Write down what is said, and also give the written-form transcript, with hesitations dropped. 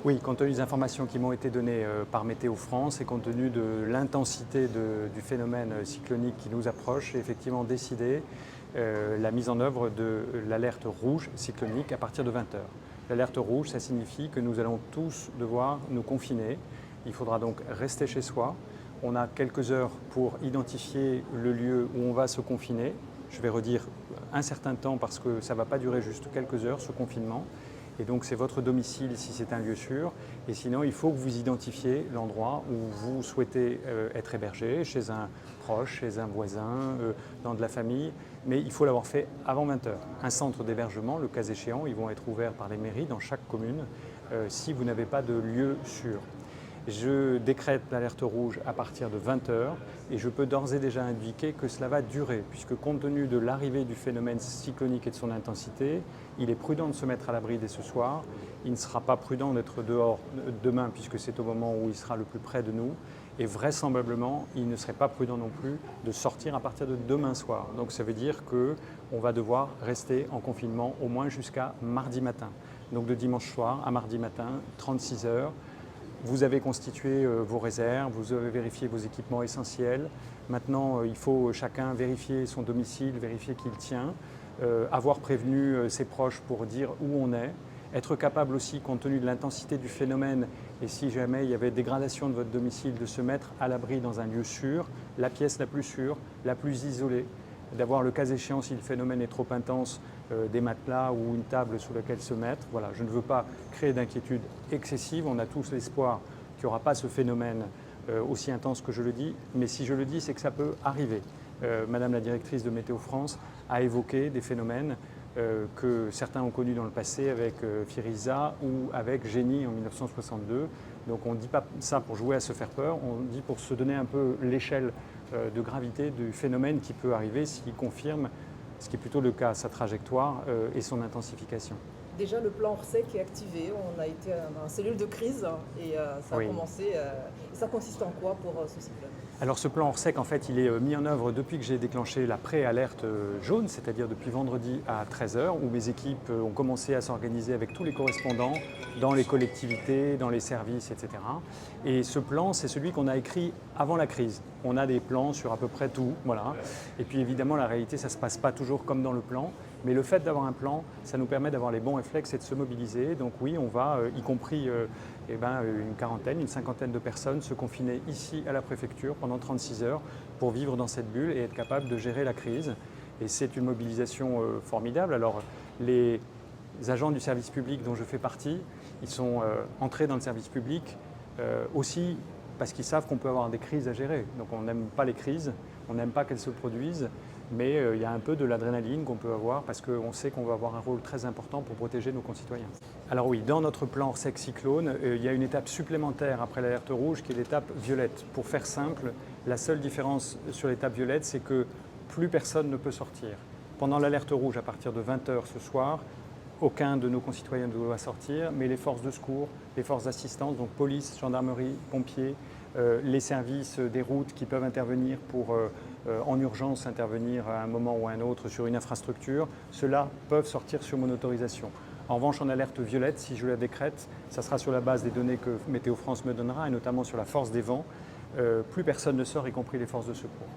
Oui, compte tenu des informations qui m'ont été données par Météo France et compte tenu de l'intensité du phénomène cyclonique qui nous approche, j'ai effectivement décidé la mise en œuvre de l'alerte rouge cyclonique à partir de 20 heures. L'alerte rouge, ça signifie que nous allons tous devoir nous confiner. Il faudra donc rester chez soi. On a quelques heures pour identifier le lieu où on va se confiner. Je vais redire un certain temps parce que ça ne va pas durer juste quelques heures ce confinement. Et donc c'est votre domicile si c'est un lieu sûr. Et sinon, il faut que vous identifiez l'endroit où vous souhaitez être hébergé, chez un proche, chez un voisin, dans de la famille. Mais il faut l'avoir fait avant 20 heures. Un centre d'hébergement, le cas échéant, ils vont être ouverts par les mairies dans chaque commune si vous n'avez pas de lieu sûr. Je décrète l'alerte rouge à partir de 20 heures et je peux d'ores et déjà indiquer que cela va durer puisque compte tenu de l'arrivée du phénomène cyclonique et de son intensité, il est prudent de se mettre à l'abri dès ce soir. Il ne sera pas prudent d'être dehors demain puisque c'est au moment où il sera le plus près de nous et vraisemblablement il ne serait pas prudent non plus de sortir à partir de demain soir. Donc ça veut dire qu'on va devoir rester en confinement au moins jusqu'à mardi matin. Donc de dimanche soir à mardi matin, 36 heures. Vous avez constitué vos réserves, vous avez vérifié vos équipements essentiels. Maintenant, il faut chacun vérifier son domicile, vérifier qu'il tient, avoir prévenu ses proches pour dire où on est, être capable aussi, compte tenu de l'intensité du phénomène, et si jamais il y avait dégradation de votre domicile, de se mettre à l'abri dans un lieu sûr, la pièce la plus sûre, la plus isolée, d'avoir le cas échéant, si le phénomène est trop intense, des matelas ou une table sous laquelle se mettre. Voilà, je ne veux pas créer d'inquiétude excessive. On a tous l'espoir qu'il n'y aura pas ce phénomène aussi intense que je le dis. Mais si je le dis, c'est que ça peut arriver. Madame la directrice de Météo France a évoqué des phénomènes que certains ont connus dans le passé avec Firiza ou avec Génie en 1962. Donc on ne dit pas ça pour jouer à se faire peur, on dit pour se donner un peu l'échelle de gravité du phénomène qui peut arriver s'il confirme, ce qui est plutôt le cas, sa trajectoire et son intensification. Déjà, le plan Orsec est activé. On a été dans la cellule de crise et ça a commencé. Ça consiste en quoi pour ce cyclone? Alors ce plan Orsec, en fait, il est mis en œuvre depuis que j'ai déclenché la pré-alerte jaune, c'est-à-dire depuis vendredi à 13 heures, où mes équipes ont commencé à s'organiser avec tous les correspondants dans les collectivités, dans les services, etc. Et ce plan, c'est celui qu'on a écrit avant la crise. On a des plans sur à peu près tout, voilà. Et puis évidemment, la réalité, ça ne se passe pas toujours comme dans le plan. Mais le fait d'avoir un plan, ça nous permet d'avoir les bons réflexes et de se mobiliser. Donc oui, on va, y compris une quarantaine, une cinquantaine de personnes, se confiner ici à la préfecture pendant 36 heures pour vivre dans cette bulle et être capable de gérer la crise. Et c'est une mobilisation formidable. Alors les agents du service public dont je fais partie, ils sont entrés dans le service public aussi parce qu'ils savent qu'on peut avoir des crises à gérer. Donc on n'aime pas les crises, on n'aime pas qu'elles se produisent. Mais il y a un peu de l'adrénaline qu'on peut avoir parce qu'on sait qu'on va avoir un rôle très important pour protéger nos concitoyens. Alors oui, dans notre plan Orsec Cyclone, il y a une étape supplémentaire après l'alerte rouge qui est l'étape violette. Pour faire simple, la seule différence sur l'étape violette, c'est que plus personne ne peut sortir. Pendant l'alerte rouge, à partir de 20 heures ce soir, aucun de nos concitoyens ne doit sortir, mais les forces de secours, les forces d'assistance, donc police, gendarmerie, pompiers, les services des routes qui peuvent intervenir pour en urgence intervenir à un moment ou à un autre sur une infrastructure, ceux-là peuvent sortir sur mon autorisation. En revanche, en alerte violette, si je la décrète, ça sera sur la base des données que Météo France me donnera, et notamment sur la force des vents. Plus personne ne sort, y compris les forces de secours.